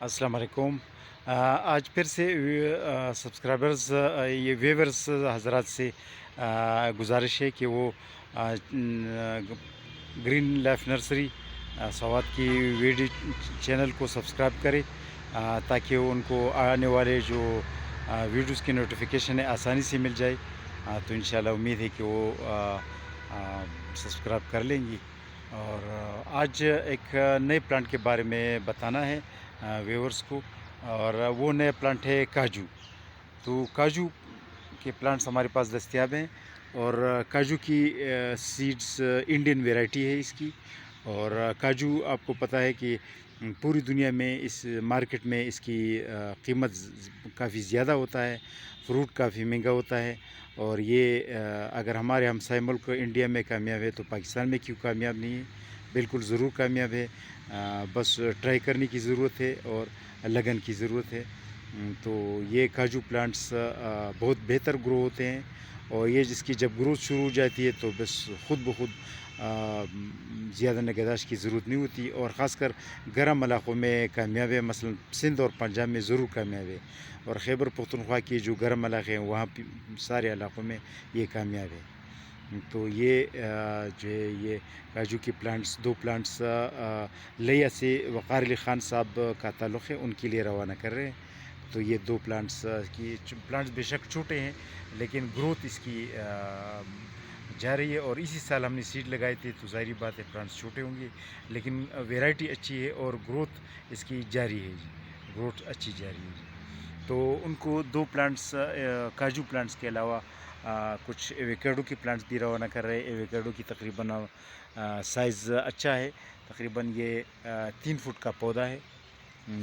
अस्सलाम वालेकुम। आज फिर से सब्सक्राइबर्स ये व्यूवर्स हजरात से गुजारिश है कि वो ग्रीन लाइफ नर्सरी सवात की वीडियो चैनल को सब्सक्राइब करें, ताकि उनको आने वाले जो वीडियोस की नोटिफिकेशन है आसानी से मिल जाए। तो इंशाल्लाह उम्मीद है कि वो सब्सक्राइब कर लेंगी। और आज एक नए प्लांट के बारे में बताना है व्यूवर्स को, और वो नया प्लांट है काजू। तो काजू के प्लांट्स हमारे पास दस्तयाब हैं, और काजू की सीड्स इंडियन वैरायटी है इसकी। और काजू आपको पता है कि पूरी दुनिया में इस मार्केट में इसकी कीमत काफ़ी ज़्यादा होता है, फ्रूट काफ़ी महंगा होता है। और ये अगर हमारे हमसाय मुल्क इंडिया में कामयाब है तो पाकिस्तान में क्यों कामयाब नहीं है? बिल्कुल ज़रूर कामयाब है। बस ट्राई करने की ज़रूरत है और लगन की ज़रूरत है। तो ये काजू प्लांट्स बहुत बेहतर ग्रो होते हैं, और ये जिसकी जब ग्रोथ शुरू हो जाती है तो बस ख़ुद ब खुद ज़्यादा निगहदाश्त की ज़रूरत नहीं होती। और ख़ासकर गर्म इलाक़ों में कामयाब है, मसलन सिंध और पंजाब में ज़रूर कामयाब है, और खैबर पख्तूनख्वा के जो गर्म इलाक़े हैं वहाँ सारे इलाक़ों में ये कामयाब है। तो ये जो है ये काजू के प्लांट्स, दो प्लांट्स लिया से वक़ार अली ख़ान साहब का ताल्लुक़ है, उनके लिए रवाना कर रहे हैं। तो ये दो प्लांट्स प्लांट्स बेशक छोटे हैं, लेकिन ग्रोथ इसकी जा रही है। और इसी साल हमने सीड लगाए थे, तो ज़ाहिर बात है प्लांट्स छोटे होंगे, लेकिन वैरायटी अच्छी है और ग्रोथ इसकी जारी है जी, ग्रोथ अच्छी जा रही है जी। तो उनको दो प्लांट्स काजू प्लांट्स के अलावा कुछ एवोकाडो के प्लांट्स भी रवाना कर रहे हैं। एवोकाडो की तकरीबन साइज़ अच्छा है, तकरीबन ये 3 फुट का पौधा है।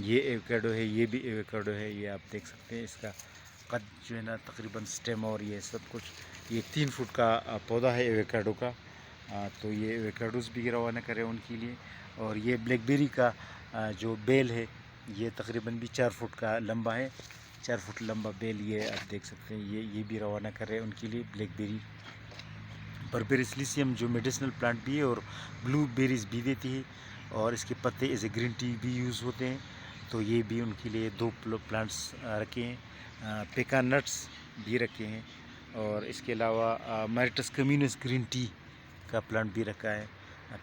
ये एवोकाडो है, ये भी एवोकाडो है, ये आप देख सकते हैं। इसका कद जो है ना तकरीबन स्टेम और ये सब कुछ, ये 3 फुट का पौधा है एवोकाडो का। तो ये एवोकाडोस भी रवाना करें उनके लिए। और ये ब्लैकबेरी का जो बेल है, ये तकरीबन भी 4 फुट का लंबा है, 4 फुट लंबा बेल ये आप देख सकते हैं। ये भी रवाना कर रहे हैं उनके लिए ब्लैकबेरी। बर्बेरिस लिसियम जो मेडिसिनल प्लांट भी है और ब्लू बेरीज भी देती है, और इसके पत्ते एज ए ग्रीन टी भी यूज़ होते हैं। तो ये भी उनके लिए दो प्लांट्स रखे हैं। पेकान नट्स भी रखे हैं, और इसके अलावा मैरिटस कम्युनस ग्रीन टी का प्लांट भी रखा है।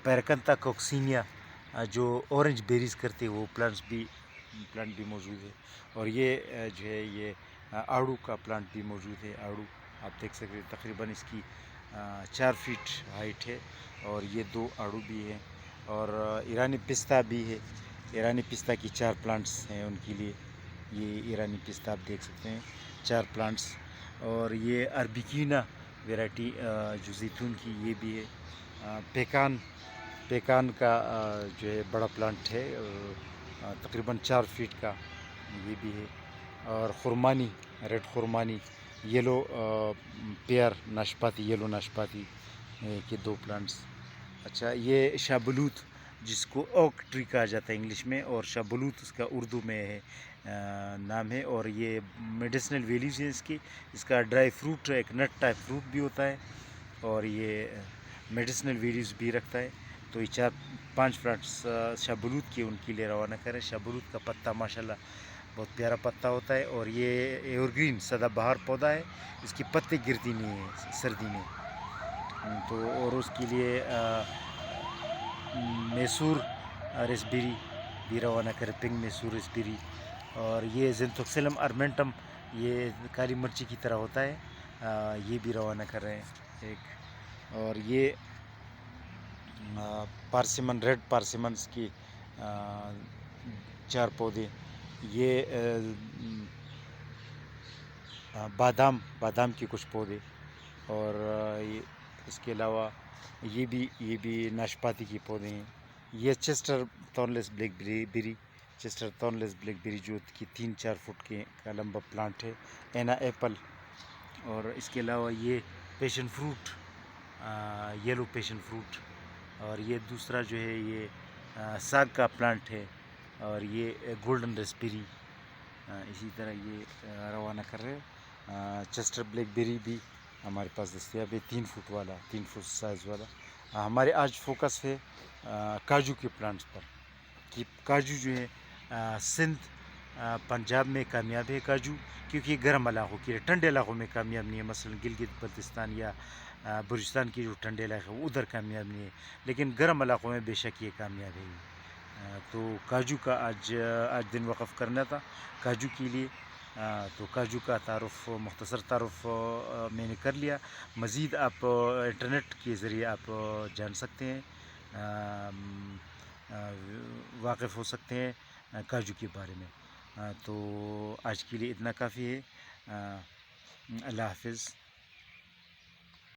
पैरकंता कोक्सीनिया जो ऑरेंज बेरीज करते हैं वो प्लांट भी मौजूद है। और ये जो है ये आड़ू का प्लांट भी मौजूद है। आड़ू आप देख सकते हैं, तकरीबन इसकी 4 फीट हाइट है, और ये 2 आड़ू भी हैं। और ईरानी पिस्ता भी है, ईरानी पिस्ता की 4 प्लांट्स हैं उनके लिए। ये ईरानी पिस्ता आप देख सकते हैं, 4 प्लांट्स। और ये अरबिकीना वैरायटी जो जैतून की, ये भी है। पेकान का जो है बड़ा प्लांट है, तकरीबन 4 फीट का, ये भी है। और खुरमानी, रेड खुरमानी, येलो पेयर नाशपाती, येलो नाशपाती के 2 प्लांट्स। अच्छा, ये शाहबलूत जिसको ओक ट्री कहा जाता है इंग्लिश में, और शाहबलूत उसका उर्दू में है नाम है। और ये मेडिसिनल वैल्यूज़ है इसका ड्राई फ्रूट, एक नट टाइप फ्रूट भी होता है, और ये मेडिसिनल वैल्यूज़ भी रखता है। तो ये 4-5 प्लांट्स शाहबलूत के उनके लिए रवाना करें। शाहबलूत का पत्ता माशाल्लाह बहुत प्यारा पत्ता होता है, और ये एवरग्रीन सदाबहार पौधा है, इसकी पत्ते गिरती नहीं है सर्दी में। तो और उसके लिए मैसूर रेसबेरी भी रवाना करें, पिंक मैसूर रेसबेरी। और ये ज़ेंथोक्सिलम अर्मेंटम, ये काली मिर्ची की तरह होता है, ये भी रवाना कर रहे हैं एक। और ये पार्सिमन, रेड पार्सिमन्स की 4 पौधे। ये बादाम के कुछ पौधे। और ये इसके अलावा ये भी नाशपाती के पौधे हैं। ये चेस्टर थॉर्नलेस ब्लैकबेरी, चेस्टर थॉर्नलेस ब्लैकबेरी जो कि 3-4 फुट के का लंबा प्लांट है। एना एप्पल। और इसके अलावा ये passion fruit, yellow passion fruit. और ये दूसरा जो है ये साग का प्लांट है, और ये गोल्डन रेसबेरी। इसी तरह ये रवाना कर रहे हैं। चेस्टर ब्लैकबेरी भी हमारे पास दस्तयाब है, 3 फुट वाला, 3 फुट साइज़ वाला। हमारे आज फोकस है काजू के प्लांट्स पर, कि काजू जो है سندھ پنجاب میں کامیاب ہے کاجو، کیونکہ یہ گرم علاقوں کے لیے، ٹھنڈے علاقوں میں کامیاب نہیں ہے، مثلا گلگت بلتستان یا بلوچستان کے جو ٹھنڈے علاقے ہیں ادھر کامیاب نہیں ہے، لیکن گرم علاقوں میں بے شک یہ کامیاب ہے۔ تو کاجو کا آج دن وقف کرنا تھا کاجو کے لیے۔ تو کاجو کا تعارف، مختصر تعارف میں نے کر لیا۔ مزید آپ انٹرنیٹ کے ذریعے آپ جان سکتے ہیں، واقف ہو سکتے ہیں کاجو کے بارے میں۔ تو آج کے لیے اتنا کافی ہے۔ اللہ حافظ۔